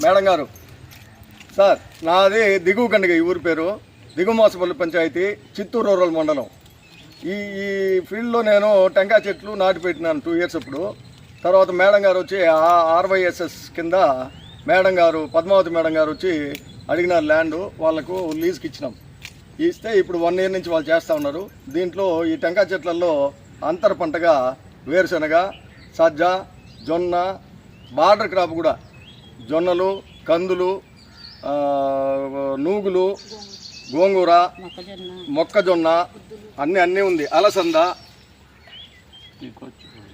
Madam గారు sir, నాది దిగువ కండిగ, ఈ ఊరి పేరు దిగుమాసపల్లి పంచాయతీ, చిత్తూరు రూరల్ మండలం. ఈ ఫీల్డ్లో నేను టెంకాయ చెట్లు నాటి పెట్టినాను 2 years అప్పుడు. తర్వాత మేడం గారు వచ్చి RYSS కింద మేడం గారు, పద్మావతి మేడం గారు వచ్చి అడిగినారు ల్యాండ్, వాళ్ళకు లీజ్కి ఇచ్చినాం. ఇస్తే ఇప్పుడు 1 year నుంచి వాళ్ళు చేస్తూ ఉన్నారు. దీంట్లో ఈ టెంకాయ చెట్లలో అంతర పంటగా వేరుశనగ, సజ్జ, జొన్న, బార్డర్ క్రాప్ కూడా జొన్నలు, కందులు, నూగులు, గోంగూర, మొక్కజొన్న అన్నీ ఉంది, అలసంద.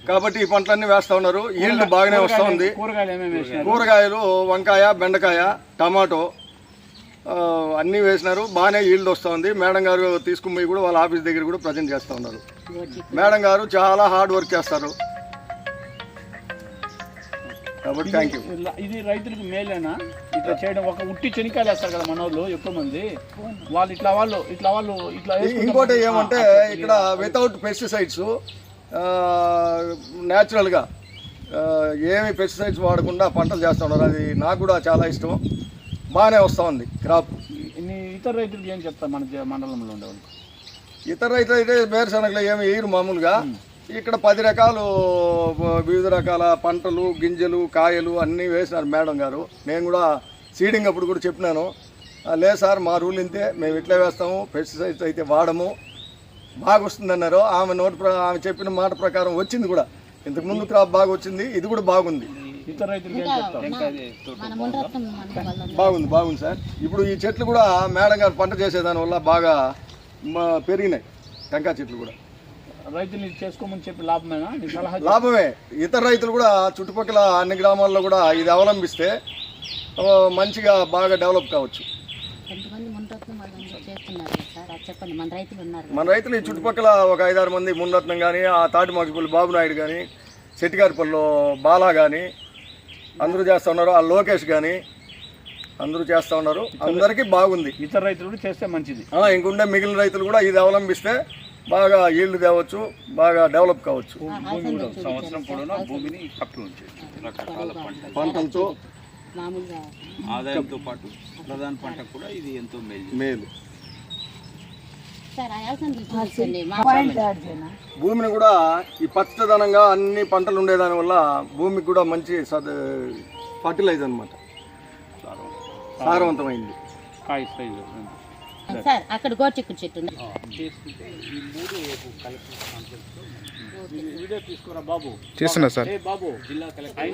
కాబట్టి ఈ పంటలన్నీ వేస్తూ ఉన్నారు. ఈల్డ్ బాగానే వస్తూ ఉంది. కూరగాయలు వంకాయ, బెండకాయ, టమాటో అన్నీ వేసినారు. బాగానే ఈల్డ్ వస్తూ ఉంది. మేడం గారు తీసుకుపోయి కూడా వాళ్ళ ఆఫీస్ దగ్గర కూడా ప్రజెంట్ చేస్తూ ఉన్నారు. మేడం గారు చాలా హార్డ్ వర్క్ చేస్తారు. కాబట్టి థ్యాంక్ యూ. ఇది రైతులకు మేలేనా ఇట్లా చేయడం? ఒక ఉట్టి చెనికాయలు వేస్తారు కదా మన వాళ్ళు, ఎక్కువ మంది వాళ్ళు ఇట్లా ఇంకోటి ఏమంటే ఇక్కడ వితౌట్ పెస్టిసైడ్స్, న్యాచురల్గా ఏమి పెస్టిసైడ్స్ వాడకుండా పంటలు చేస్తూ ఉన్నారు. అది నాకు కూడా చాలా ఇష్టం. బాగానే వస్తూ ఉంది క్రాప్. ఇతర రైతులకు ఏం చెప్తారు మన మండలంలో ఉండేవాళ్ళు? ఇతర రైతులు అయితే వేరుశనగలు ఏమి వేయరు మామూలుగా. ఇక్కడ 10 రకాలు, వివిధ రకాల పంటలు, గింజలు, కాయలు అన్నీ వేసినారు మేడం గారు. నేను కూడా సీడింగ్ అప్పుడు కూడా చెప్పినాను, లేదు సార్ మా రూల్ ఇంతే, మేము ఇట్లా వేస్తాము, పెస్టిసైడ్స్ అయితే వాడము, బాగా వస్తుందన్నారు. ఆమె చెప్పిన మాట ప్రకారం వచ్చింది కూడా. ఇంతకుముందు క్రాప్ బాగా వచ్చింది, ఇది కూడా బాగుంది. ఇతర రైతులకు ఏం చెప్తారు? బాగుంది సార్. ఇప్పుడు ఈ చెట్లు కూడా మేడం గారు పంట చేసేదానివల్ల బాగా పెరిగినాయి. టెంకాయ చెట్లు కూడా రైతులు చేసుకోమని చెప్పి లాభమేనా? లాభమే. ఇతర రైతులు కూడా చుట్టుపక్కల అన్ని గ్రామాల్లో కూడా ఇది అవలంబిస్తే మంచిగా బాగా డెవలప్ కావచ్చు. మన రైతులు ఈ చుట్టుపక్కల ఒక 5-6 మంది, మున్నరత్నం కానీ, ఆ తాటిమాకిపల్లి బాబునాయుడు కానీ, శెట్టిగారిపల్లిలో బాలా కానీ అందరూ చేస్తూ ఉన్నారు. ఆ లోకేష్ కానీ అందరూ చేస్తూ ఉన్నారు. అందరికీ బాగుంది. ఇతర రైతులు కూడా చేస్తే మంచిది. ఇంకుండే మిగిలిన రైతులు కూడా ఇది అవలంబిస్తే బాగా ఈల్డ్ తేవచ్చు, బాగా డెవలప్ కావచ్చు. సంవత్సరం పొడవునా భూమిని కప్పి ఉంచేది రకరకాల పంటలతో ఆదాయంతో పాటు ప్రధాన పంట కూడా ఇది ఎంతో మేలు. భూమిని కూడా ఈ పచ్చదనంగా అన్ని పంటలు ఉండేదాని వల్ల భూమికి కూడా మంచి ఫర్టిలైజర్ అన్నమాట, సారవంతమైంది. కాయ సైజు సార్ అక్కడ గోచిక్కుడు చెట్టు వీడియో తీసుకురా బాబు. చేస్తున్నా సార్. బాబు జిల్లా కలెక్టర్